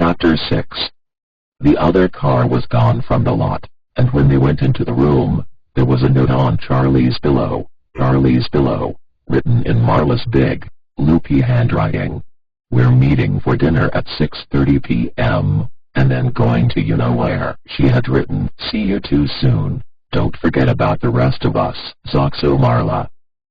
Chapter 6. The other car was gone from the lot, and when they went into the room, there was a note on Charlie's pillow, written in Marla's big, loopy handwriting. "We're meeting for dinner at 6:30 p.m., and then going to you-know-where." She had written, "See you too soon. Don't forget about the rest of us, Zoxo Marla."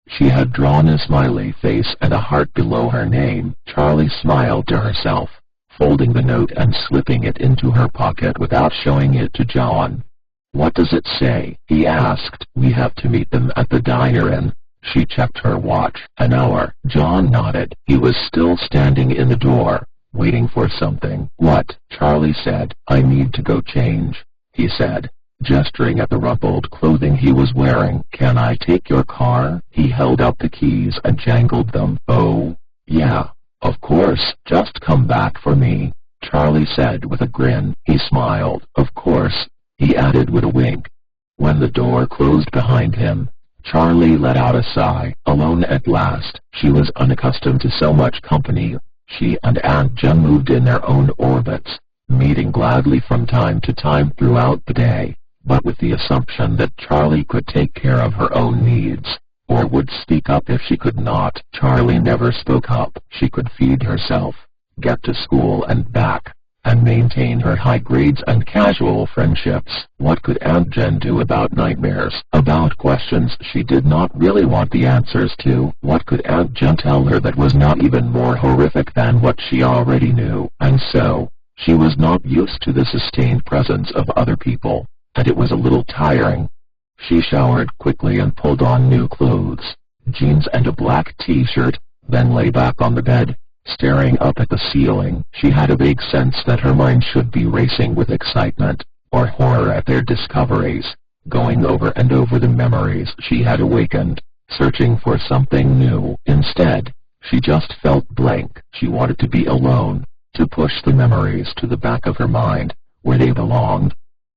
She had drawn a smiley face and a heart below her name. Charlie smiled to herself, folding the note and slipping it into her pocket without showing it to John. "What does it say?" he asked. "We have to meet them at the diner in..." She checked her watch. "An hour." John nodded. He was still standing in the door, waiting for something. "What?" Charlie said. "I need to go change," he said, gesturing at the rumpled clothing he was wearing. "Can I take your car?" He held out the keys and jangled them. "Oh, yeah, of course. Just come back for me," Charlie said with a grin. He smiled. "Of course," he added with a wink. When the door closed behind him, Charlie let out a sigh. Alone at last. She was unaccustomed to so much company. She and Aunt Jen moved in their own orbits, meeting gladly from time to time throughout the day, but with the assumption that Charlie could take care of her own needs, or would speak up if she could not. Charlie never spoke up. She could feed herself, get to school and back, and maintain her high grades and casual friendships. What could Aunt Jen do about nightmares, about questions she did not really want the answers to? What could Aunt Jen tell her that was not even more horrific than what she already knew? And so, she was not used to the sustained presence of other people, and it was a little tiring. She showered quickly and pulled on new clothes, jeans and a black t-shirt, then lay back on the bed, staring up at the ceiling. She had a vague sense that her mind should be racing with excitement, or horror at their discoveries, going over and over the memories she had awakened, searching for something new. Instead, she just felt blank. She wanted to be alone, to push the memories to the back of her mind, where they belonged.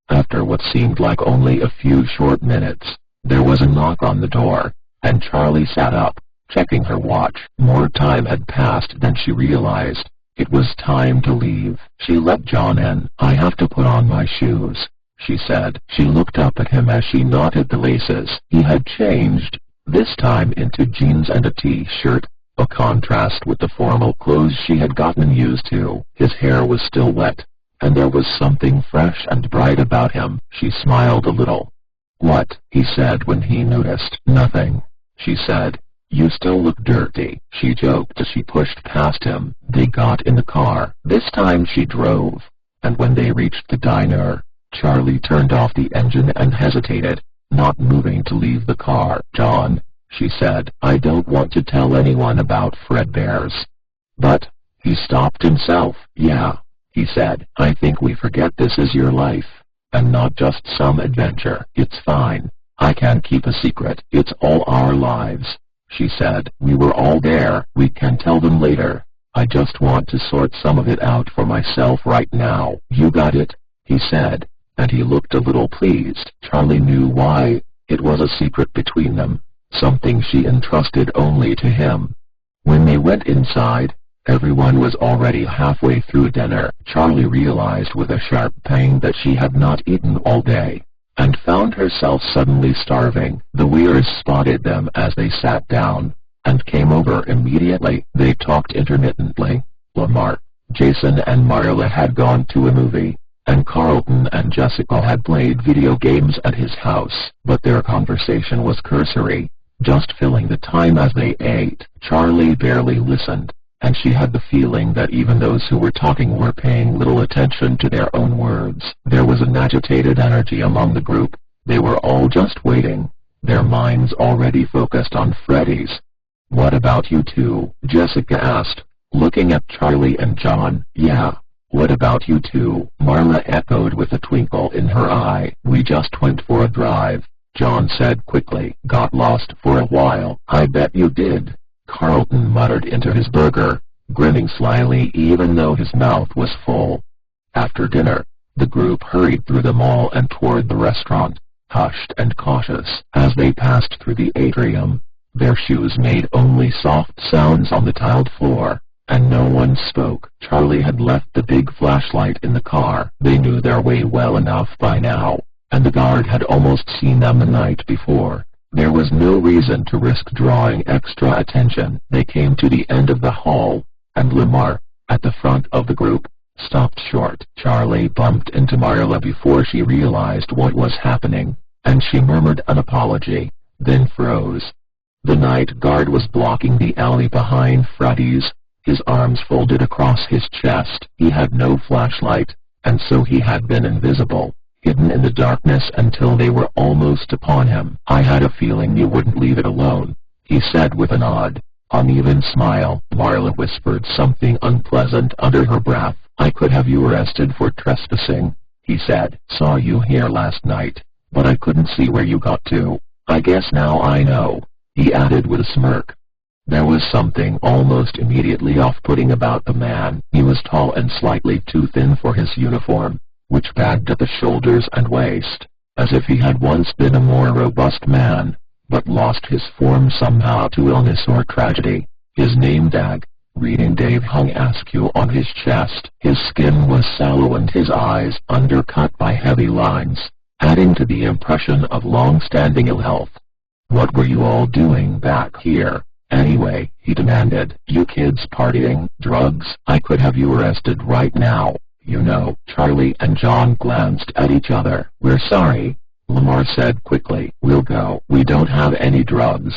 After what seemed like only a few short minutes, there was a knock on the door, and Charlie sat up, checking her watch. More time had passed than she realized. It was time to leave. She let John in. "I have to put on my shoes," she said. She looked up at him as she knotted the laces. He had changed, this time into jeans and a t-shirt, a contrast with the formal clothes she had gotten used to. His hair was still wet, and there was something fresh and bright about him. She smiled a little. "What?" he said when he noticed. "Nothing," she said. "You still look dirty," she joked as she pushed past him. They got in the car. This time she drove, and when they reached the diner, Charlie turned off the engine and hesitated, not moving to leave the car. "John," she said, "I don't want to tell anyone about Fredbear's." "But," he stopped himself. "Yeah," he said, "I think we forget this is your life, and not just some adventure." "It's fine. I can't keep a secret. It's all our lives," she said. "We were all there. We can tell them later. I just want to sort some of it out for myself right now." "You got it," he said, and he looked a little pleased. Charlie knew why. It was a secret between them, something she entrusted only to him. When they went inside, everyone was already halfway through dinner. Charlie realized with a sharp pang that she had not eaten all day, and found herself suddenly starving. The waiters spotted them as they sat down, and came over immediately. They talked intermittently. Lamar, Jason and Marla had gone to a movie, and Carlton and Jessica had played video games at his house. But their conversation was cursory, just filling the time as they ate. Charlie barely listened, and she had the feeling that even those who were talking were paying little attention to their own words. There was an agitated energy among the group. They were all just waiting, their minds already focused on Freddy's. "What about you two?" Jessica asked, looking at Charlie and John. "Yeah, what about you two?" Marla echoed with a twinkle in her eye. "We just went for a drive," John said quickly. "Got lost for a while." "I bet you did," Carlton muttered into his burger, grinning slyly even though his mouth was full. After dinner, the group hurried through the mall and toward the restaurant, hushed and cautious. As they passed through the atrium, their shoes made only soft sounds on the tiled floor, and no one spoke. Charlie had left the big flashlight in the car. They knew their way well enough by now, and the guard had almost seen them the night before. There was no reason to risk drawing extra attention. They came to the end of the hall, and Lamar, at the front of the group, stopped short. Charlie bumped into Marla before she realized what was happening, and she murmured an apology, then froze. The night guard was blocking the alley behind Freddy's, his arms folded across his chest. He had no flashlight, and so he had been invisible, hidden in the darkness until they were almost upon him. "I had a feeling you wouldn't leave it alone," he said with an odd, uneven smile. Marla whispered something unpleasant under her breath. "I could have you arrested for trespassing," he said. "Saw you here last night, but I couldn't see where you got to. I guess now I know," he added with a smirk. There was something almost immediately off-putting about the man. He was tall and slightly too thin for his uniform, which bagged at the shoulders and waist, as if he had once been a more robust man, but lost his form somehow to illness or tragedy. His name tag, reading Dave, hung askew on his chest. His skin was sallow and his eyes undercut by heavy lines, adding to the impression of long-standing ill health. "What were you all doing back here, anyway?" he demanded. "You kids partying, drugs? I could have you arrested right now, you know." Charlie and John glanced at each other. "We're sorry," Lamar said quickly. "We'll go." "We don't have any drugs."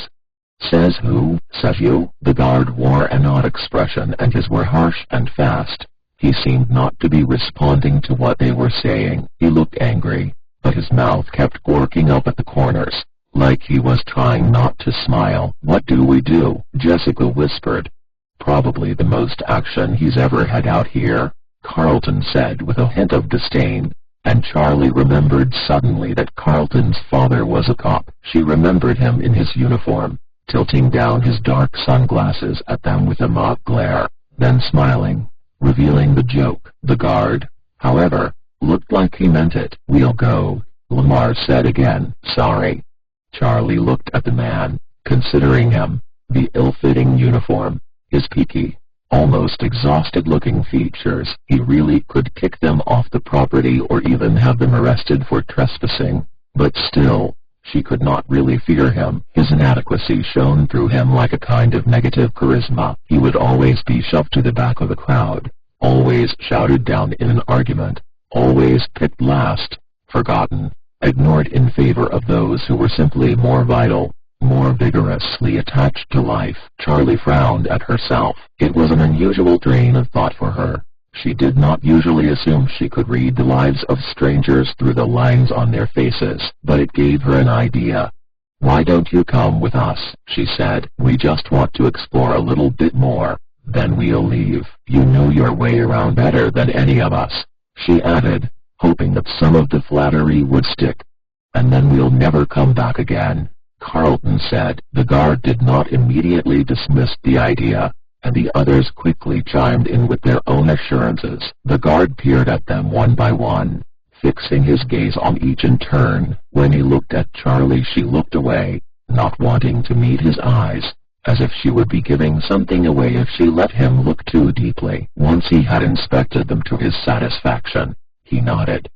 "Says who?" "Says you." The guard wore an odd expression and his were harsh and fast. He seemed not to be responding to what they were saying. He looked angry, but his mouth kept quirking up at the corners, like he was trying not to smile. "What do we do?" Jessica whispered. "Probably the most action he's ever had out here," Carlton said with a hint of disdain, and Charlie remembered suddenly that Carlton's father was a cop. She remembered him in his uniform, tilting down his dark sunglasses at them with a mock glare, then smiling, revealing the joke. The guard, however, looked like he meant it. "We'll go," Lamar said again. "Sorry." Charlie looked at the man, considering him, the ill-fitting uniform, his peaky, almost exhausted-looking features. He really could kick them off the property or even have them arrested for trespassing, but still, she could not really fear him. His inadequacy shone through him like a kind of negative charisma. He would always be shoved to the back of the crowd, always shouted down in an argument, always picked last, forgotten, ignored in favor of those who were simply more vital, more vigorously attached to life. Charlie frowned at herself. It was an unusual train of thought for her. She did not usually assume she could read the lives of strangers through the lines on their faces, but it gave her an idea. "Why don't you come with us?" she said. "We just want to explore a little bit more, then we'll leave. You know your way around better than any of us," she added, hoping that some of the flattery would stick. "And then we'll never come back again," Carlton said. The guard did not immediately dismiss the idea, and the others quickly chimed in with their own assurances. The guard peered at them one by one, fixing his gaze on each in turn. When he looked at Charlie, she looked away, not wanting to meet his eyes, as if she would be giving something away if she let him look too deeply. Once he had inspected them to his satisfaction, he nodded.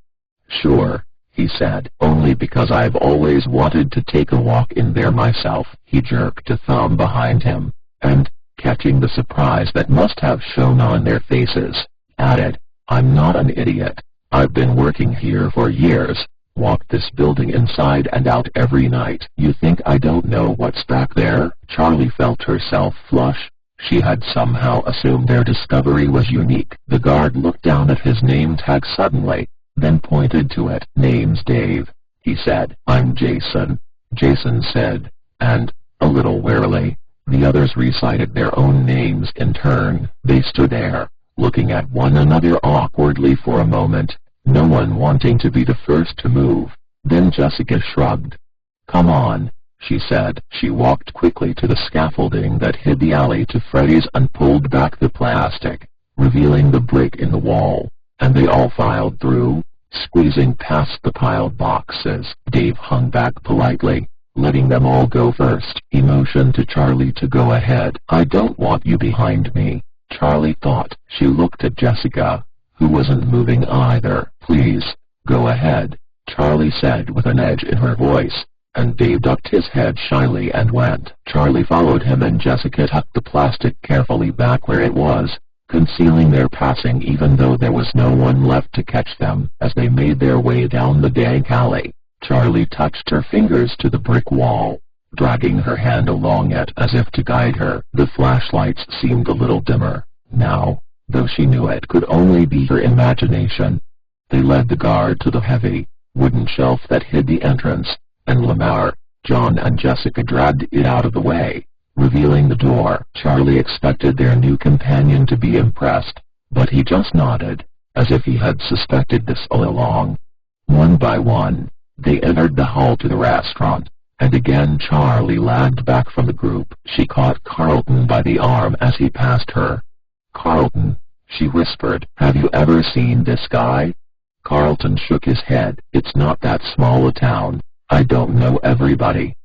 "Sure," he said, "only because I've always wanted to take a walk in there myself." He jerked a thumb behind him, and, catching the surprise that must have shown on their faces, added, "I'm not an idiot. I've been working here for years, walked this building inside and out every night. You think I don't know what's back there?" Charlie felt herself flush. She had somehow assumed their discovery was unique. The guard looked down at his name tag suddenly, then pointed to it. "Name's Dave," he said. "I'm Jason," Jason said, and, a little warily, the others recited their own names in turn. They stood there, looking at one another awkwardly for a moment, no one wanting to be the first to move. Then Jessica shrugged. "Come on," she said. She walked quickly to the scaffolding that hid the alley to Freddy's and pulled back the plastic, revealing the break in the wall, and they all filed through, squeezing past the piled boxes. Dave hung back politely, letting them all go first. He motioned to Charlie to go ahead. "I don't want you behind me," Charlie thought. She looked at Jessica, who wasn't moving either. "Please, go ahead," Charlie said with an edge in her voice, and Dave ducked his head shyly and went. Charlie followed him and Jessica tucked the plastic carefully back where it was, concealing their passing even though there was no one left to catch them. As they made their way down the dank alley, Charlie touched her fingers to the brick wall, dragging her hand along it as if to guide her. The flashlights seemed a little dimmer now, though she knew it could only be her imagination. They led the guard to the heavy, wooden shelf that hid the entrance, and Lamar, John and Jessica dragged it out of the way, revealing the door. Charlie expected their new companion to be impressed, but he just nodded, as if he had suspected this all along. One by one, they entered the hall to the restaurant, and again Charlie lagged back from the group. She caught Carlton by the arm as he passed her. "Carlton," she whispered, "have you ever seen this guy?" Carlton shook his head. "It's not that small a town. I don't know everybody."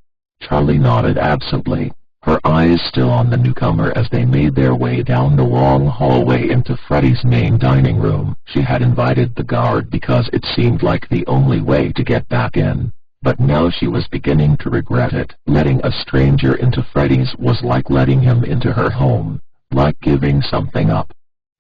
Charlie nodded absently, her eyes still on the newcomer as they made their way down the long hallway into Freddie's main dining room. She had invited the guard because it seemed like the only way to get back in, but now she was beginning to regret it. Letting a stranger into Freddie's was like letting him into her home, like giving something up.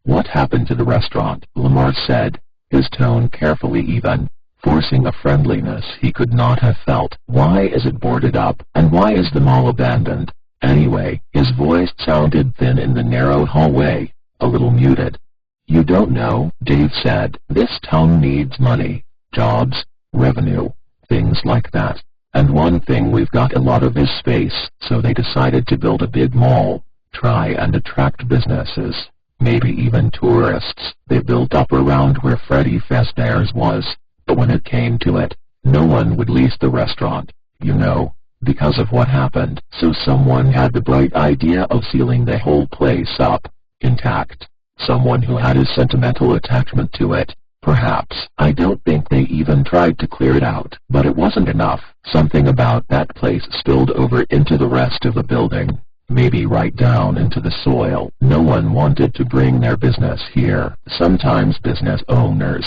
"What happened to the restaurant?" Lamar said, his tone carefully even, forcing a friendliness he could not have felt. "Why is it boarded up, and why is the mall abandoned? Anyway," his voice sounded thin in the narrow hallway, a little muted. "You don't know," Dave said. "This town needs money, jobs, revenue, things like that. And one thing we've got a lot of is space, so they decided to build a big mall, try and attract businesses, maybe even tourists. They built up around where Freddie Fazbear's was, but when it came to it, no one would lease the restaurant, you know, because of what happened. So someone had the bright idea of sealing the whole place up, intact. Someone who had a sentimental attachment to it, perhaps. I don't think they even tried to clear it out. But it wasn't enough. Something about that place spilled over into the rest of the building, maybe right down into the soil. No one wanted to bring their business here. Sometimes business owners,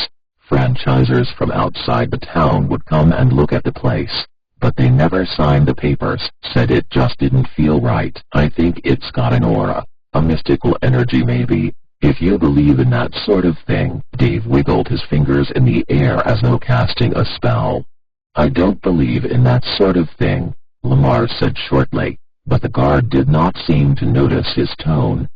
franchisers from outside the town would come and look at the place, but they never signed the papers, said it just didn't feel right. I think it's got an aura, a mystical energy maybe, if you believe in that sort of thing. Dave wiggled his fingers in the air as though casting a spell. "I don't believe in that sort of thing," Lamar said shortly, but the guard did not seem to notice his tone.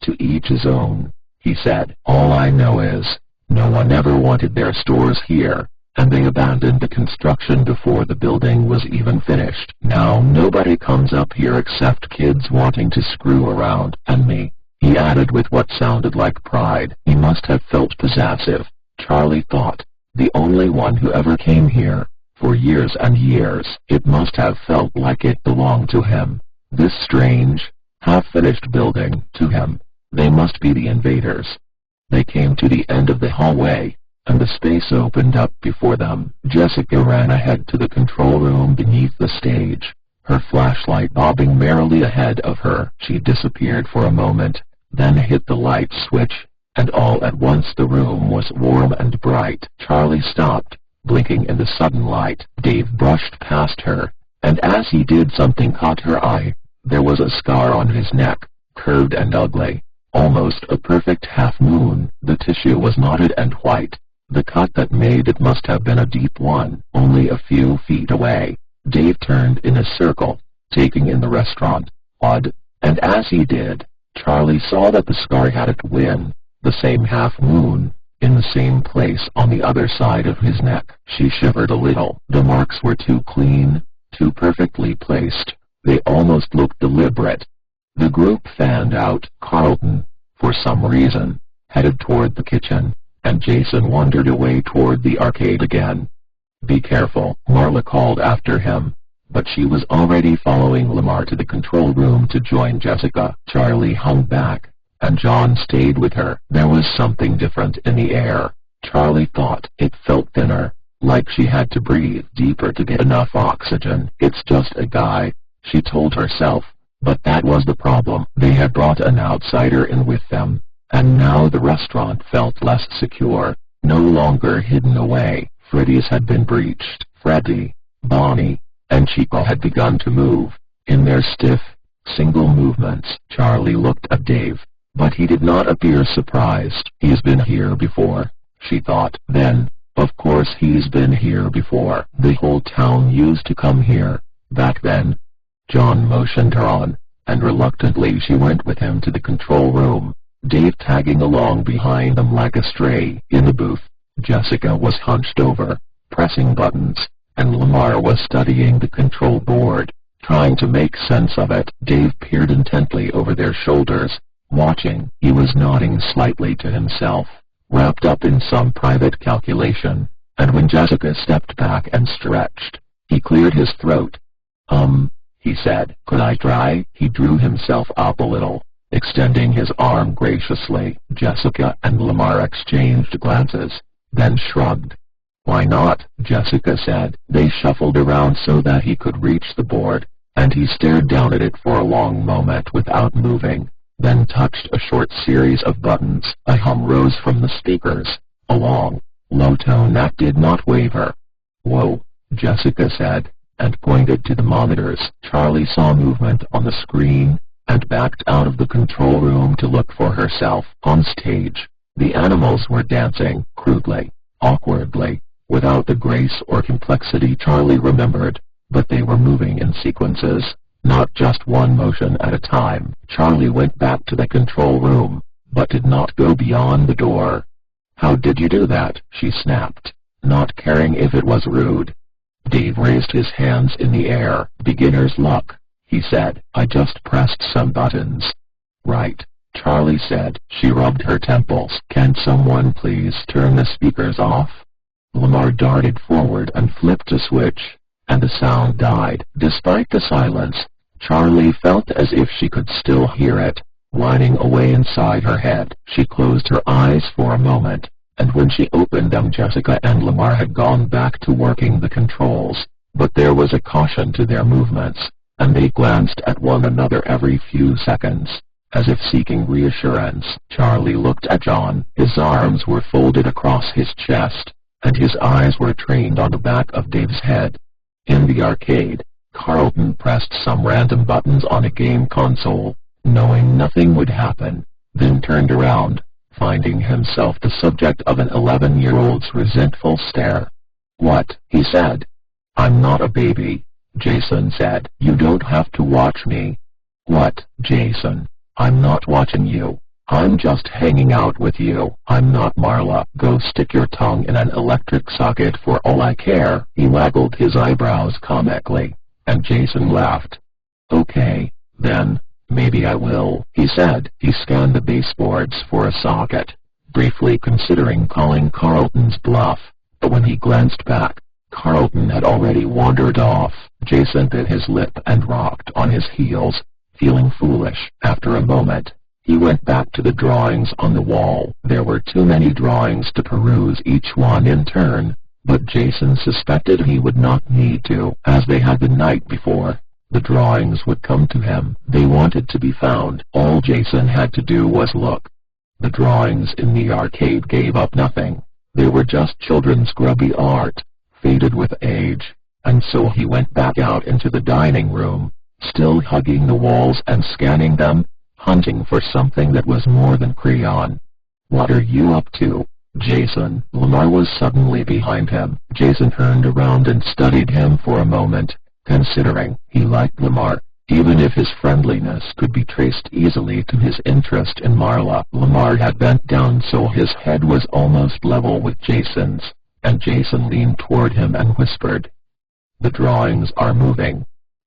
"To each his own," he said. "All I know is, no one ever wanted their stores here, and they abandoned the construction before the building was even finished. Now nobody comes up here except kids wanting to screw around, and me," he added with what sounded like pride. He must have felt possessive, Charlie thought, the only one who ever came here, for years and years. It must have felt like it belonged to him, this strange, half-finished building. To him, they must be the invaders. They came to the end of the hallway, and the space opened up before them. Jessica ran ahead to the control room beneath the stage, her flashlight bobbing merrily ahead of her. She disappeared for a moment, then hit the light switch, and all at once the room was warm and bright. Charlie stopped, blinking in the sudden light. Dave brushed past her, and as he did something caught her eye. There was a scar on his neck, curved and ugly, almost a perfect half-moon. The tissue was knotted and white. The cut that made it must have been a deep one. Only a few feet away, Dave turned in a circle, taking in the restaurant. Odd. And as he did, Charlie saw that the scar had a twin, the same half-moon, in the same place on the other side of his neck. She shivered a little. The marks were too clean, too perfectly placed. They almost looked deliberate. The group fanned out. Carlton, for some reason, headed toward the kitchen, and Jason wandered away toward the arcade again. "Be careful," Marla called after him, but she was already following Lamar to the control room to join Jessica. Charlie hung back, and John stayed with her. There was something different in the air, Charlie thought. It felt thinner, like she had to breathe deeper to get enough oxygen. "It's just a guy," she told herself, But that was the problem. They had brought an outsider in with them, and now the restaurant felt less secure, no longer hidden away. Freddy's had been breached. Freddy, Bonnie, and Chico had begun to move. In their stiff, single movements, Charlie looked at Dave, but he did not appear surprised. "He's been here before," she thought. Then, of course he's been here before. The whole town used to come here, back then. John motioned her on, and reluctantly she went with him to the control room, Dave tagging along behind them like a stray. In the booth, Jessica was hunched over, pressing buttons, and Lamar was studying the control board, trying to make sense of it. Dave peered intently over their shoulders, watching. He was nodding slightly to himself, wrapped up in some private calculation, and when Jessica stepped back and stretched, he cleared his throat. He said, "Could I try?" He drew himself up a little, extending his arm graciously. Jessica and Lamar exchanged glances, then shrugged. "Why not?" Jessica said. They shuffled around so that he could reach the board, and he stared down at it for a long moment without moving, then touched a short series of buttons. A hum rose from the speakers, a long, low tone that did not waver. "Whoa," Jessica said, and pointed to the monitors. Charlie saw movement on the screen, and backed out of the control room to look for herself. On stage, the animals were dancing, crudely, awkwardly, without the grace or complexity Charlie remembered, but they were moving in sequences, not just one motion at a time. Charlie went back to the control room, but did not go beyond the door. "How did you do that?" she snapped, not caring if it was rude. Dave raised his hands in the air. "Beginner's luck," he said. "I just pressed some buttons." "Right," Charlie said. She rubbed her temples. "Can someone please turn the speakers off?" Lamar darted forward and flipped a switch, and the sound died. Despite the silence, Charlie felt as if she could still hear it, whining away inside her head. She closed her eyes for a moment, and when she opened them Jessica and Lamar had gone back to working the controls, but there was a caution to their movements, and they glanced at one another every few seconds, as if seeking reassurance. Charlie looked at John. His arms were folded across his chest, and his eyes were trained on the back of Dave's head. In the arcade, Carlton pressed some random buttons on a game console, knowing nothing would happen, then turned around, finding himself the subject of an 11-year-old's resentful stare. "What?" he said. "I'm not a baby," Jason said. "You don't have to watch me." "What, Jason? I'm not watching you. I'm just hanging out with you. I'm not Marla. Go stick your tongue in an electric socket for all I care." He waggled his eyebrows comically, and Jason laughed. "Okay, then. Maybe I will," he said. He scanned the baseboards for a socket, briefly considering calling Carlton's bluff, but when he glanced back, Carlton had already wandered off. Jason bit his lip and rocked on his heels, feeling foolish. After a moment, he went back to the drawings on the wall. There were too many drawings to peruse each one in turn, but Jason suspected he would not need to, as they had the night before. The drawings would come to him. They wanted to be found. All Jason had to do was look. The drawings in the arcade gave up nothing. They were just children's grubby art, faded with age, and so he went back out into the dining room, still hugging the walls and scanning them, hunting for something that was more than crayon. "What are you up to, Jason?" Lamar was suddenly behind him. Jason turned around and studied him for a moment, considering. He liked Lamar, even if his friendliness could be traced easily to his interest in Marla. Lamar had bent down so his head was almost level with Jason's, and Jason leaned toward him and whispered, "The drawings are moving."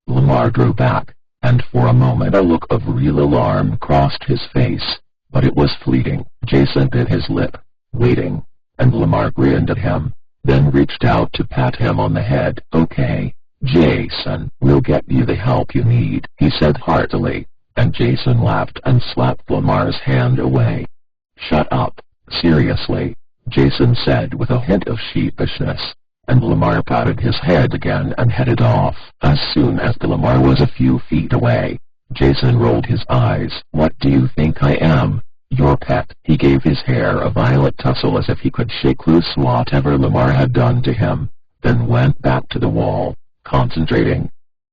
Lamar drew back, and for a moment a look of real alarm crossed his face, but it was fleeting. Jason bit his lip, waiting, and Lamar grinned at him, then reached out to pat him on the head. "Okay, Jason, we'll get you the help you need," he said heartily, and Jason laughed and slapped Lamar's hand away. "Shut up, seriously," Jason said with a hint of sheepishness, and Lamar patted his head again and headed off. As soon as Lamar was a few feet away, Jason rolled his eyes. "What do you think I am? Your pet?" He gave his hair a violent tussle as if he could shake loose whatever Lamar had done to him, then went back to the wall, concentrating.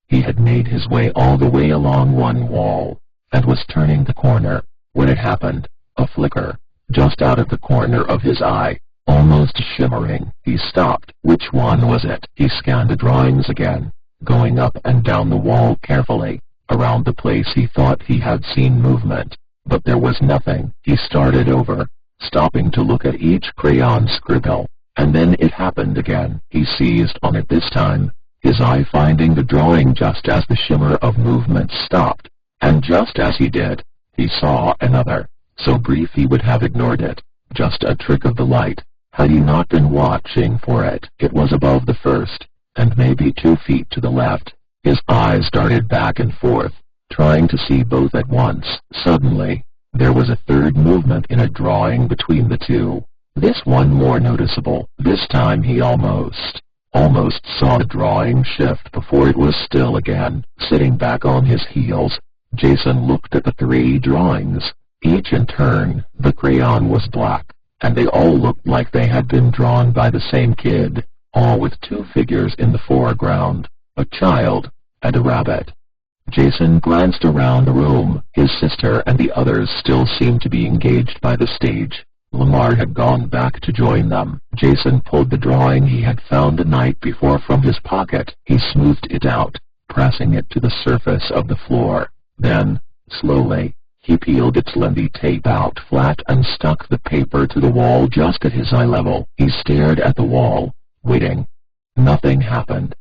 He had made his way all the way along one wall, and was turning the corner, when it happened. A flicker, just out of the corner of his eye, almost shimmering. He stopped. Which one was it? He scanned the drawings again, going up and down the wall carefully. Around the place he thought he had seen movement, but there was nothing. He started over, stopping to look at each crayon scribble, and then it happened again. He seized on it this time, his eye finding the drawing just as the shimmer of movement stopped, and just as he did, he saw another, so brief he would have ignored it, just a trick of the light, had he not been watching for it. It was above the first, and maybe 2 feet to the left. His eyes darted back and forth, trying to see both at once. Suddenly, there was a third movement in a drawing between the two, this one more noticeable. This time he almost saw the drawing shift before it was still again. Sitting back on his heels, Jason looked at the 3 drawings, each in turn. The crayon was black, and they all looked like they had been drawn by the same kid, all with 2 figures in the foreground, a child and a rabbit. Jason glanced around the room. His sister and the others still seemed to be engaged by the stage. Lamar had gone back to join them. Jason pulled the drawing he had found the night before from his pocket. He smoothed it out, pressing it to the surface of the floor. Then, slowly, he peeled its lengthy tape out flat and stuck the paper to the wall just at his eye level. He stared at the wall, waiting. Nothing happened.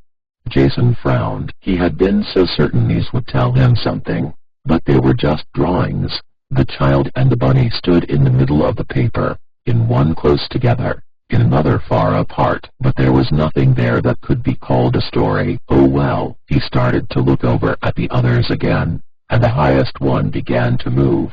Jason frowned. He had been so certain these would tell him something, but they were just drawings. The child and the bunny stood in the middle of the paper, in one close together, in another far apart, but there was nothing there that could be called a story. Oh well. He started to look over at the others again, and the highest one began to move.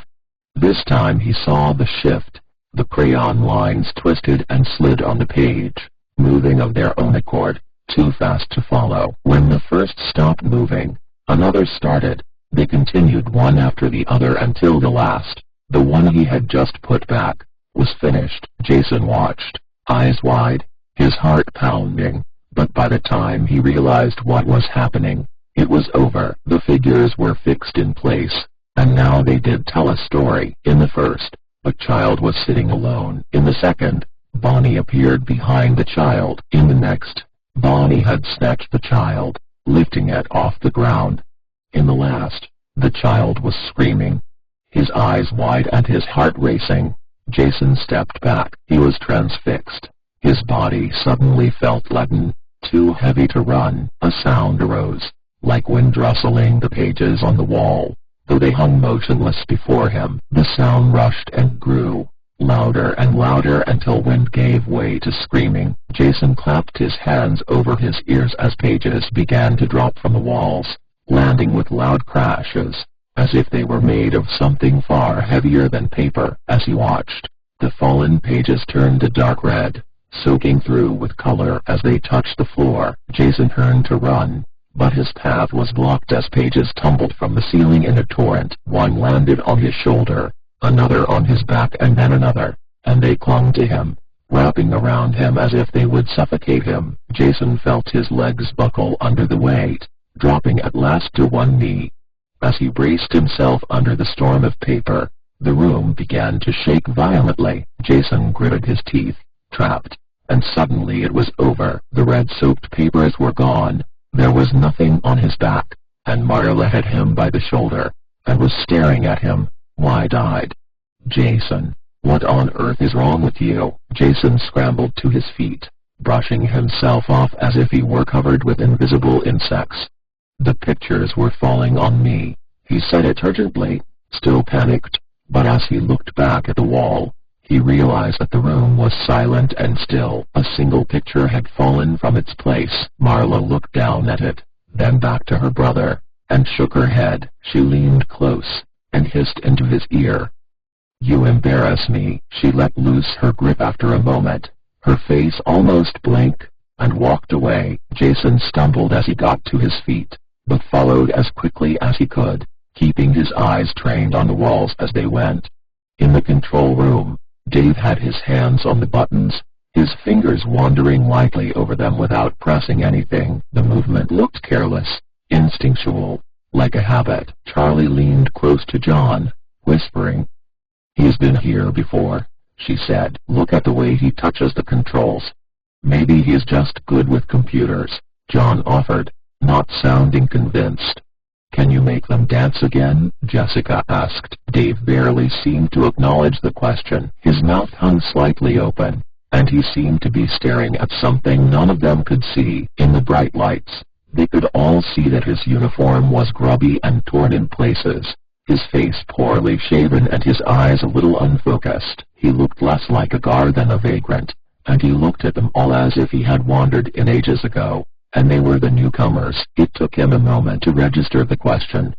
This time he saw the shift. The crayon lines twisted and slid on the page, moving of their own accord, too fast to follow. When the first stopped moving, another started. They continued one after the other until the last, the one he had just put back, was finished. Jason watched, eyes wide, his heart pounding, but by the time he realized what was happening, it was over. The figures were fixed in place, and now they did tell a story. In the first, a child was sitting alone. In the second, Bonnie appeared behind the child. In the next, Bonnie had snatched the child, lifting it off the ground. In the last, the child was screaming, his eyes wide and his heart racing. Jason stepped back. He was transfixed. His body suddenly felt leaden, too heavy to run. A sound arose, like wind rustling the pages on the wall, though they hung motionless before him. The sound rushed and grew, louder and louder until wind gave way to screaming. Jason clapped his hands over his ears as pages began to drop from the walls, landing with loud crashes, as if they were made of something far heavier than paper. As he watched, the fallen pages turned a dark red, soaking through with color as they touched the floor. Jason turned to run, but his path was blocked as pages tumbled from the ceiling in a torrent. One landed on his shoulder, another on his back, and then another, and they clung to him, wrapping around him as if they would suffocate him. Jason felt his legs buckle under the weight, dropping at last to one knee. As he braced himself under the storm of paper, the room began to shake violently. Jason gritted his teeth, trapped, and suddenly it was over. The red-soaked papers were gone. There was nothing on his back, and Marla had him by the shoulder, and was staring at him, wide-eyed. "Jason, what on earth is wrong with you?" Jason scrambled to his feet, brushing himself off as if he were covered with invisible insects. "The pictures were falling on me," he said it urgently, still panicked, but as he looked back at the wall, he realized that the room was silent and still. A single picture had fallen from its place. Marla looked down at it, then back to her brother, and shook her head. She leaned close, and hissed into his ear. "You embarrass me." She let loose her grip after a moment, her face almost blank, and walked away. Jason stumbled as he got to his feet, but followed as quickly as he could, keeping his eyes trained on the walls as they went. In the control room, Dave had his hands on the buttons, his fingers wandering lightly over them without pressing anything. The movement looked careless, instinctual, like a habit. Charlie leaned close to John, whispering. "He's been here before," she said. "Look at the way he touches the controls." "Maybe he's just good with computers," John offered, not sounding convinced. "Can you make them dance again?" Jessica asked. Dave barely seemed to acknowledge the question. His mouth hung slightly open, and he seemed to be staring at something none of them could see. In the bright lights, they could all see that his uniform was grubby and torn in places, his face poorly shaven and his eyes a little unfocused. He looked less like a guard than a vagrant, and he looked at them all as if he had wandered in ages ago, and they were the newcomers. It took him a moment to register the question.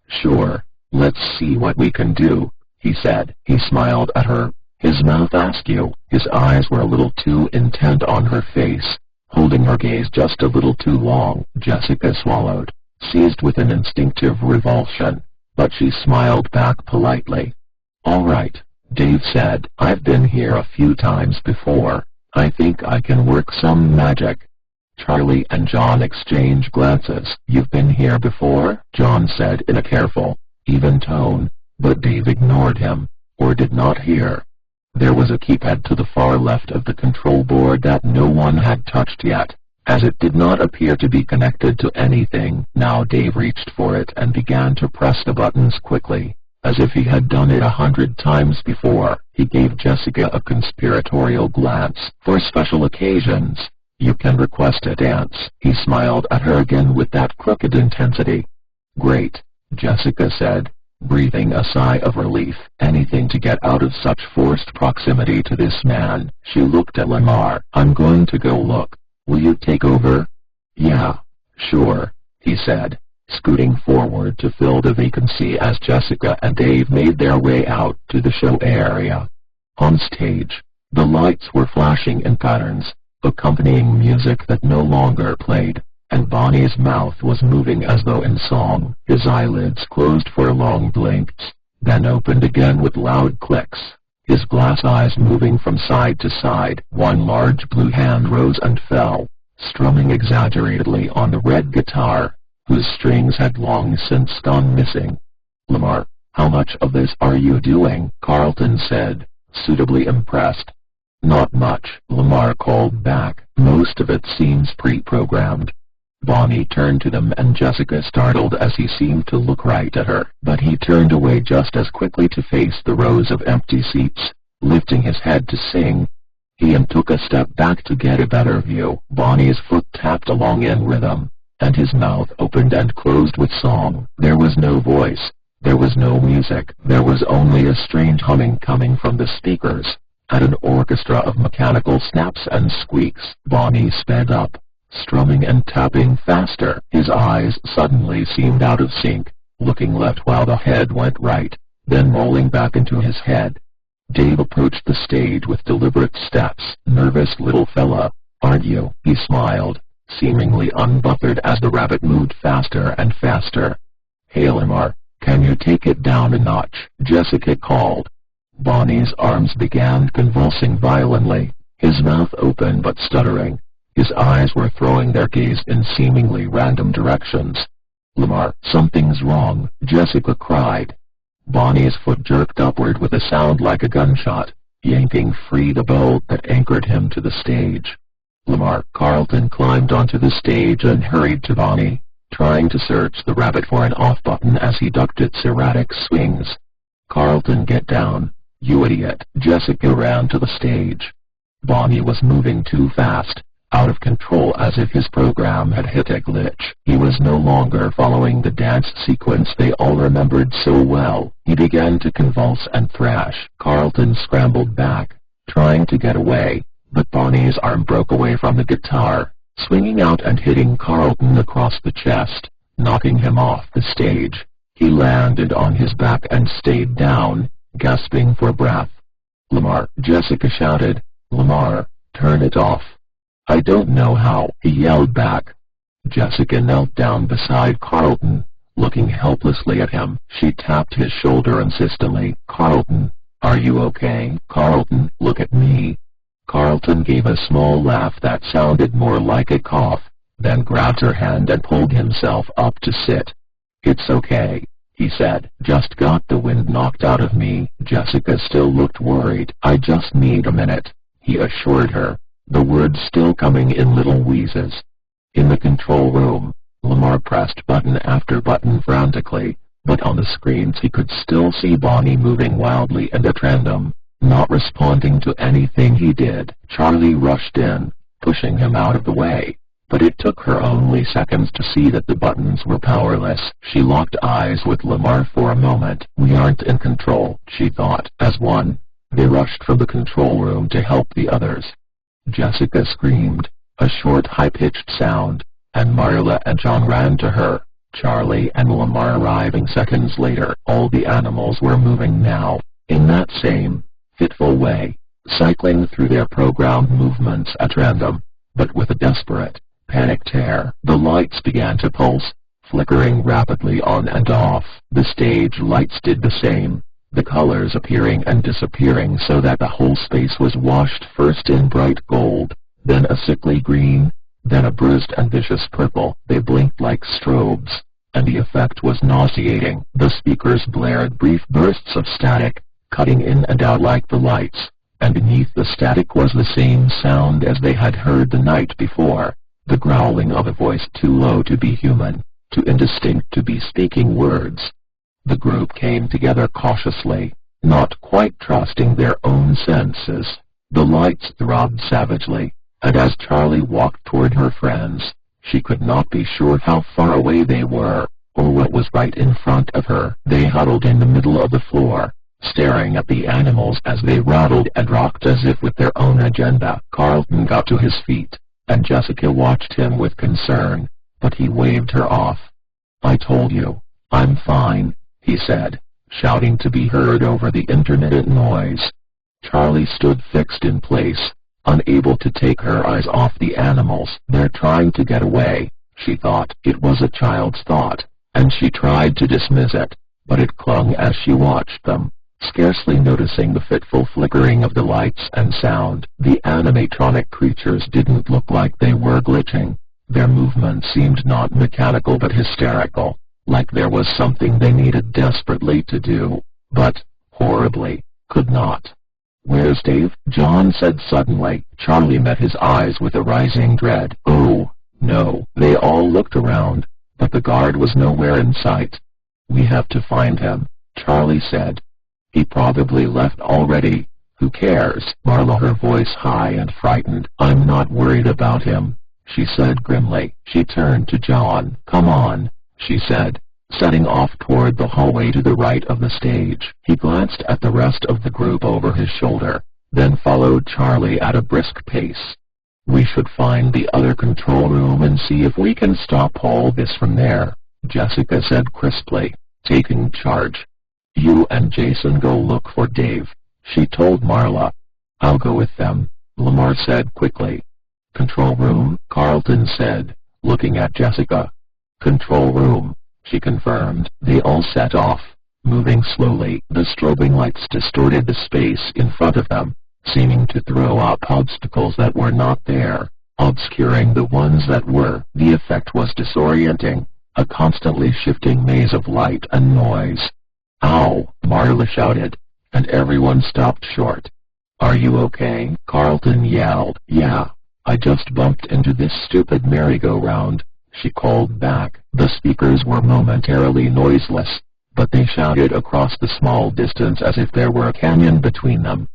"Sure, let's see what we can do," he said. He smiled at her, his mouth askew. His eyes were a little too intent on her face, holding her gaze just a little too long. Jessica swallowed, seized with an instinctive revulsion, but she smiled back politely. "All right," Dave said. "I've been here a few times before. I think I can work some magic." Charlie and John exchanged glances. "You've been here before?" John said in a careful, even tone, but Dave ignored him, or did not hear. There was a keypad to the far left of the control board that no one had touched yet, as it did not appear to be connected to anything. Now Dave reached for it and began to press the buttons quickly, as if he had done it 100 times before. He gave Jessica a conspiratorial glance. "For special occasions, you can request a dance." He smiled at her again with that crooked intensity. "Great," Jessica said, breathing a sigh of relief. Anything to get out of such forced proximity to this man. She looked at Lamar. "I'm going to go look. Will you take over?" "Yeah, sure," he said, scooting forward to fill the vacancy as Jessica and Dave made their way out to the show area. On stage, the lights were flashing in patterns, accompanying music that no longer played, and Bonnie's mouth was moving as though in song. His eyelids closed for long blinks, then opened again with loud clicks, his glass eyes moving from side to side. One large blue hand rose and fell, strumming exaggeratedly on the red guitar, whose strings had long since gone missing. "Lamar, how much of this are you doing?" Carlton said, suitably impressed. "Not much," Lamar called back. "Most of it seems pre-programmed." Bonnie turned to them and Jessica startled as he seemed to look right at her. But he turned away just as quickly to face the rows of empty seats, lifting his head to sing. He took a step back to get a better view. Bonnie's foot tapped along in rhythm, and his mouth opened and closed with song. There was no voice, there was no music, there was only a strange humming coming from the speakers, and an orchestra of mechanical snaps and squeaks. Bonnie sped up, strumming and tapping faster. His eyes suddenly seemed out of sync, looking left while the head went right, then rolling back into his head. Dave approached the stage with deliberate steps. "Nervous little fella, aren't you?" He smiled, seemingly unbothered as the rabbit moved faster and faster. "Hey Lamar, can you take it down a notch?" Jessica called. Bonnie's arms began convulsing violently, his mouth open but stuttering. His eyes were throwing their gaze in seemingly random directions. "Lamar, something's wrong," Jessica cried. Bonnie's foot jerked upward with a sound like a gunshot, yanking free the bolt that anchored him to the stage. "Lamar!" Carlton climbed onto the stage and hurried to Bonnie, trying to search the rabbit for an off button as he ducked its erratic swings. "Carlton, get down, you idiot!" Jessica ran to the stage. Bonnie was moving too fast, out of control, as if his program had hit a glitch. He was no longer following the dance sequence they all remembered so well. He began to convulse and thrash. Carlton scrambled back, trying to get away, but Bonnie's arm broke away from the guitar, swinging out and hitting Carlton across the chest, knocking him off the stage. He landed on his back and stayed down, gasping for breath. "Lamar!" Jessica shouted. "Lamar, turn it off." "I don't know how," he yelled back. Jessica knelt down beside Carlton, Looking helplessly at him, she tapped his shoulder insistently. "Carlton, are you okay? Carlton, look at me." Carlton gave a small laugh that sounded more like a cough, then grabbed her hand and pulled himself up to sit. "It's okay," he said. "Just got the wind knocked out of me." Jessica still looked worried. "I just need a minute," he assured her, the words still coming in little wheezes. In the control room, Lamar pressed button after button frantically, but on the screens he could still see Bonnie moving wildly and at random, not responding to anything he did. Charlie rushed in, pushing him out of the way, but it took her only seconds to see that the buttons were powerless. She locked eyes with Lamar for a moment. "We aren't in control," she thought. As one, they rushed from the control room to help the others. Jessica screamed, a short high-pitched sound, and Marla and John ran to her, Charlie and Lamar arriving seconds later. All the animals were moving now, in that same, fitful way, cycling through their programmed movements at random, but with a desperate, panicked air. The lights began to pulse, flickering rapidly on and off. The stage lights did the same, the colors appearing and disappearing so that the whole space was washed first in bright gold, then a sickly green, then a bruised and vicious purple. They blinked like strobes, and the effect was nauseating. The speakers blared brief bursts of static, cutting in and out like the lights, and beneath the static was the same sound as they had heard the night before, the growling of a voice too low to be human, too indistinct to be speaking words. The group came together cautiously, not quite trusting their own senses. The lights throbbed savagely, and as Charlie walked toward her friends, she could not be sure how far away they were, or what was right in front of her. They huddled in the middle of the floor, staring at the animals as they rattled and rocked as if with their own agenda. Carlton got to his feet, and Jessica watched him with concern, but he waved her off. "I told you, I'm fine," he said, shouting to be heard over the intermittent noise. Charlie stood fixed in place, unable to take her eyes off the animals. "They're trying to get away," she thought. It was a child's thought, and she tried to dismiss it, but it clung as she watched them, scarcely noticing the fitful flickering of the lights and sound. The animatronic creatures didn't look like they were glitching. Their movement seemed not mechanical but hysterical, like there was something they needed desperately to do, but, horribly, could not. "Where's Dave?" John said suddenly. Charlie met his eyes with a rising dread. "Oh, no." They all looked around, but the guard was nowhere in sight. "We have to find him," Charlie said. "He probably left already. Who cares?" Marla, her voice high and frightened. "I'm not worried about him," she said grimly. She turned to John. "Come on," she said, setting off toward the hallway to the right of the stage. He glanced at the rest of the group over his shoulder, then followed Charlie at a brisk pace. "We should find the other control room and see if we can stop all this from there," Jessica said crisply, taking charge. "You and Jason go look for Dave," she told Marla. "I'll go with them," Lamar said quickly. "Control room?" Carlton said, looking at Jessica. "Control room," she confirmed. They all set off, moving slowly. The strobing lights distorted the space in front of them, seeming to throw up obstacles that were not there, obscuring the ones that were. The effect was disorienting, a constantly shifting maze of light and noise. "Ow!" Marla shouted, and everyone stopped short. "Are you okay?" Carlton yelled. "Yeah, I just bumped into this stupid merry-go-round," she called back. The speakers were momentarily noiseless, but they shouted across the small distance as if there were a canyon between them.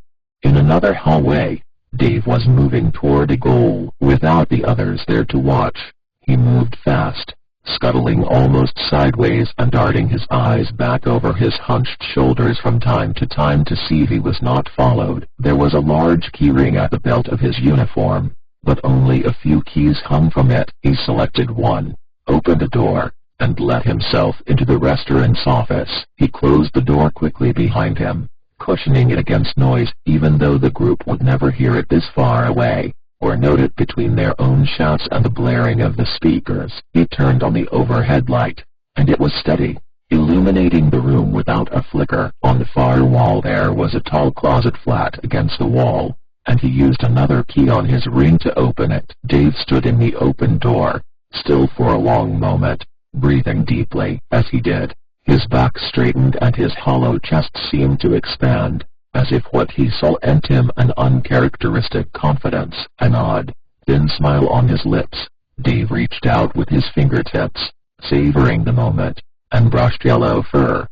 In another hallway, Dave was moving toward a goal. Without the others there to watch, he moved fast, scuttling almost sideways and darting his eyes back over his hunched shoulders from time to time to see he was not followed. There was a large keyring at the belt of his uniform, but only a few keys hung from it. He selected one, opened a door, and let himself into the restaurant's office. He closed the door quickly behind him, cushioning it against noise, even though the group would never hear it this far away, or note it between their own shouts and the blaring of the speakers. He turned on the overhead light, and it was steady, illuminating the room without a flicker. On the far wall there was a tall closet flat against the wall, and he used another key on his ring to open it. Dave stood in the open door, still for a long moment, breathing deeply. As he did, his back straightened and his hollow chest seemed to expand, as if what he saw lent him an uncharacteristic confidence. An odd, thin smile on his lips, Dave reached out with his fingertips, savoring the moment, and brushed yellow fur.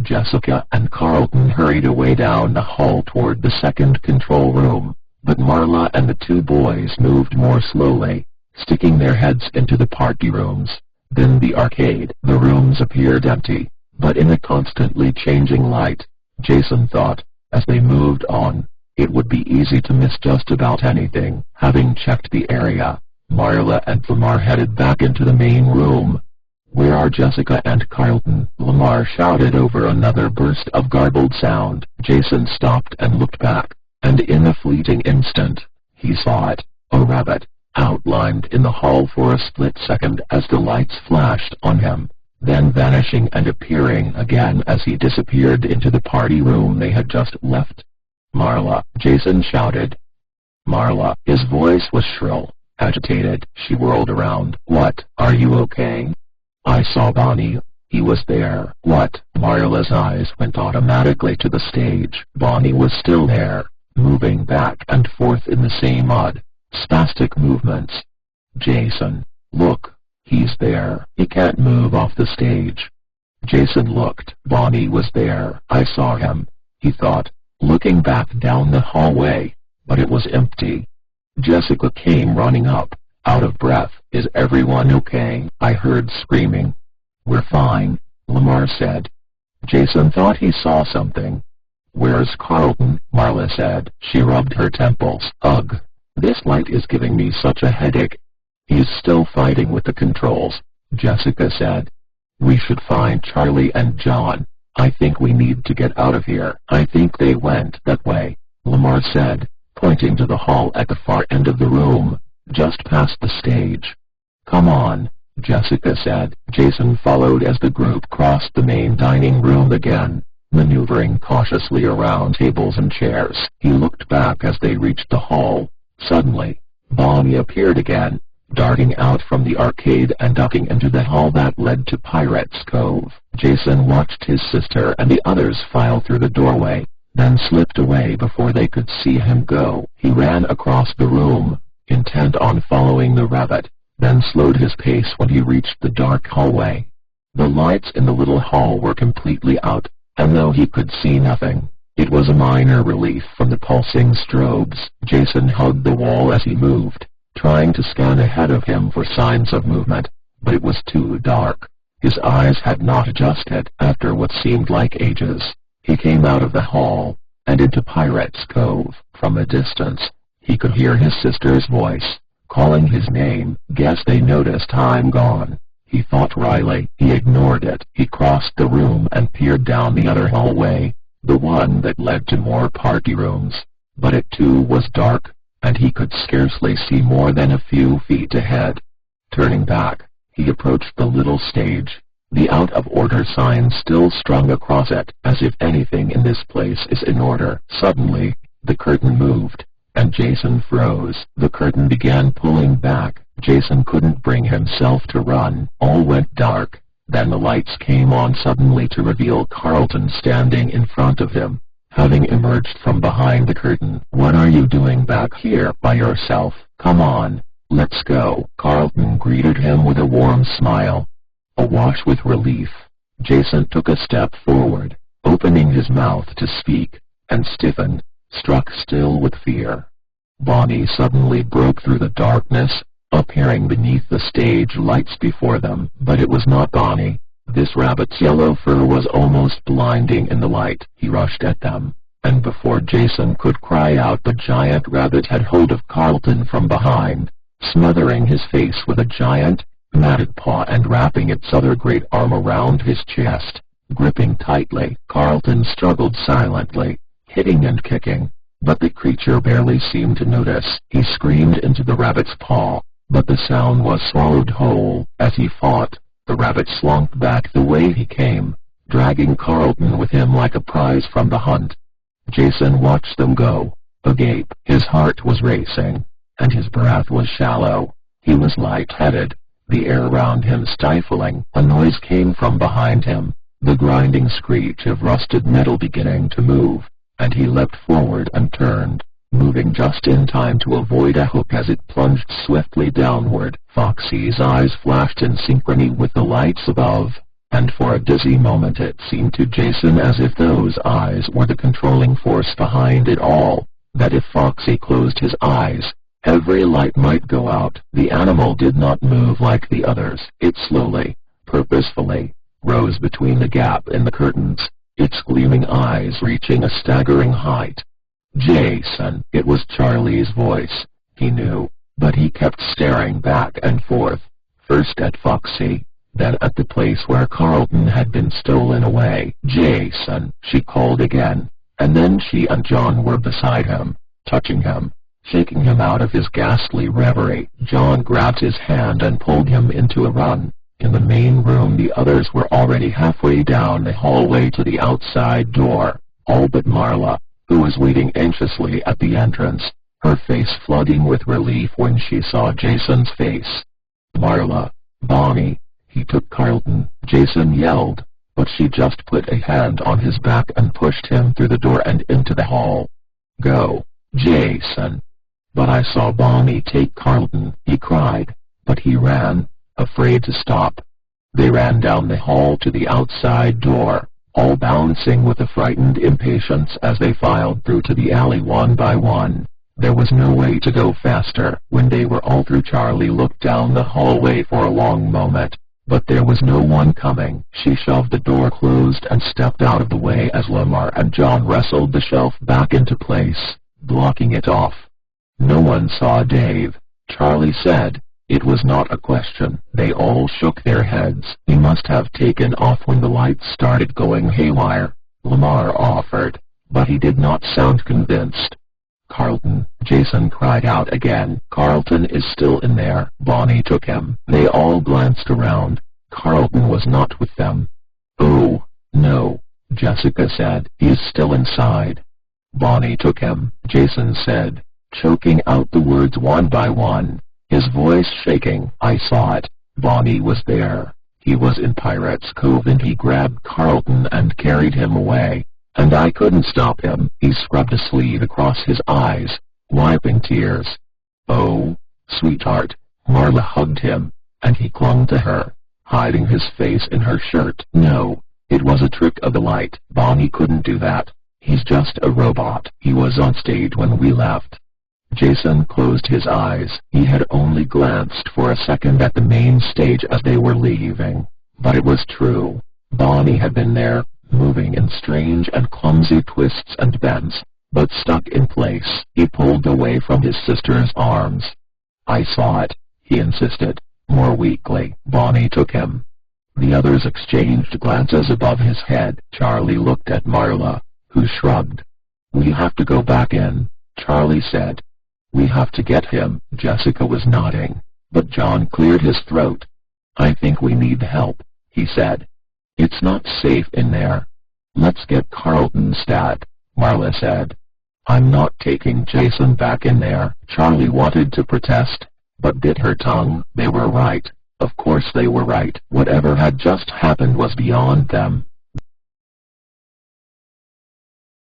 Jessica and Carlton hurried away down the hall toward the second control room, but Marla and the two boys moved more slowly, sticking their heads into the party rooms. Then the arcade. The rooms appeared empty, but in a constantly changing light. Jason thought, as they moved on, it would be easy to miss just about anything. Having checked the area, Marla and Lamar headed back into the main room. "Where are Jessica and Carlton?" Lamar shouted over another burst of garbled sound. Jason stopped and looked back, and in a fleeting instant, he saw it, a rabbit, outlined in the hall for a split second as the lights flashed on him, then vanishing and appearing again as he disappeared into the party room they had just left. "Marla!" Jason shouted. "Marla!" His voice was shrill, agitated. She whirled around. "What? Are you okay?" "I saw Bonnie. He was there." "What?" Marla's eyes went automatically to the stage. Bonnie was still there, moving back and forth in the same odd, spastic movements. "Jason, look. He's there. He can't move off the stage." Jason looked. Bonnie was there. "I saw him," he thought, looking back down the hallway, but it was empty. Jessica came running up, out of breath. "Is everyone okay?" I heard screaming. "We're fine," Lamar said. Jason thought he saw something. "Where's Carlton?" Marla said. She rubbed her temples. "Ugh, this light is giving me such a headache." "He's still fighting with the controls," Jessica said. "We should find Charlie and John. I think we need to get out of here." "I think they went that way," Lamar said, pointing to the hall at the far end of the room, just past the stage. "Come on," Jessica said. Jason followed as the group crossed the main dining room again, maneuvering cautiously around tables and chairs. He looked back as they reached the hall. Suddenly, Bonnie appeared again, darting out from the arcade and ducking into the hall that led to Pirates Cove. Jason watched his sister and the others file through the doorway, then slipped away before they could see him go. He ran across the room, intent on following the rabbit, then slowed his pace when he reached the dark hallway. The lights in the little hall were completely out, and though he could see nothing, it was a minor relief from the pulsing strobes. Jason hugged the wall as he moved, trying to scan ahead of him for signs of movement, but it was too dark. His eyes had not adjusted after what seemed like ages. He came out of the hall, and into Pirates Cove. From a distance, he could hear his sister's voice, calling his name. "Guess they noticed I'm gone," he thought wryly. He ignored it. He crossed the room and peered down the other hallway, the one that led to more party rooms. But it too was dark, and he could scarcely see more than a few feet ahead. Turning back, he approached the little stage, the out-of-order sign still strung across it, as if anything in this place is in order. Suddenly, the curtain moved, and Jason froze. The curtain began pulling back. Jason couldn't bring himself to run. All went dark. Then the lights came on suddenly to reveal Carlton standing in front of him, having emerged from behind the curtain. "What are you doing back here by yourself? Come on, let's go." Carlton greeted him with a warm smile. Awash with relief, Jason took a step forward, opening his mouth to speak, and stiffened, struck still with fear. Bonnie suddenly broke through the darkness, appearing beneath the stage lights before them. But it was not Bonnie. This rabbit's yellow fur was almost blinding in the light. He rushed at them, and before Jason could cry out, the giant rabbit had hold of Carlton from behind, smothering his face with a giant, matted paw and wrapping its other great arm around his chest, gripping tightly. Carlton struggled silently, hitting and kicking, but the creature barely seemed to notice. He screamed into the rabbit's paw, but the sound was swallowed whole. As he fought, The rabbit slunk back the way he came, dragging Carlton with him like a prize from the hunt. Jason watched them go, agape. His heart was racing, and his breath was shallow. He was light-headed, the air around him stifling. A noise came from behind him, the grinding screech of rusted metal beginning to move, and he leapt forward and turned, moving just in time to avoid a hook as it plunged swiftly downward. Foxy's eyes flashed in synchrony with the lights above, and for a dizzy moment it seemed to Jason as if those eyes were the controlling force behind it all, that if Foxy closed his eyes, every light might go out. The animal did not move like the others. It slowly, purposefully, rose between the gap in the curtains, its gleaming eyes reaching a staggering height. Jason! It was Charlie's voice, he knew, but he kept staring back and forth, first at Foxy, then at the place where Carlton had been stolen away. Jason! She called again, and then she and John were beside him, touching him, shaking him out of his ghastly reverie. John grabbed his hand and pulled him into a run. In the main room the others were already halfway down the hallway to the outside door, all but Marla, who was waiting anxiously at the entrance, her face flooding with relief when she saw Jason's face. "Marla, Bonnie!" He took Carlton, Jason yelled, but she just put a hand on his back and pushed him through the door and into the hall. "Go, Jason!" "But I saw Bonnie take Carlton," he cried, but he ran, afraid to stop. They ran down the hall to the outside door, all bouncing with a frightened impatience as they filed through to the alley one by one. There was no way to go faster. When they were all through, Charlie looked down the hallway for a long moment, but there was no one coming. She shoved the door closed and stepped out of the way as Lamar and John wrestled the shelf back into place, blocking it off. "No one saw Dave," Charlie said. It was not a question. They all shook their heads. "He must have taken off when the lights started going haywire," Lamar offered, but he did not sound convinced. "Carlton!" Jason cried out again. "Carlton is still in there." Bonnie took him. They all glanced around. Carlton was not with them. "Oh, no," Jessica said. "He's still inside." "Bonnie took him," Jason said, choking out the words one by one, his voice shaking. "I saw it. Bonnie was there. He was in Pirate's Cove and he grabbed Carlton and carried him away, and I couldn't stop him." He scrubbed a sleeve across his eyes, wiping tears. "Oh, sweetheart." Marla hugged him, and he clung to her, hiding his face in her shirt. "No, it was a trick of the light. Bonnie couldn't do that. He's just a robot. He was on stage when we left." Jason closed his eyes. He had only glanced for a second at the main stage as they were leaving, but it was true. Bonnie had been there, moving in strange and clumsy twists and bends, but stuck in place. He pulled away from his sister's arms. "I saw it," he insisted, more weakly. Bonnie took him. The others exchanged glances above his head. Charlie looked at Marla, who shrugged. "We have to go back in," Charlie said. "We have to get him." Jessica was nodding, but John cleared his throat. "I think we need help," he said. "It's not safe in there." "Let's get Carlton stat," Marla said. "I'm not taking Jason back in there." Charlie wanted to protest, but bit her tongue. They were right. Of course they were right. Whatever had just happened was beyond them.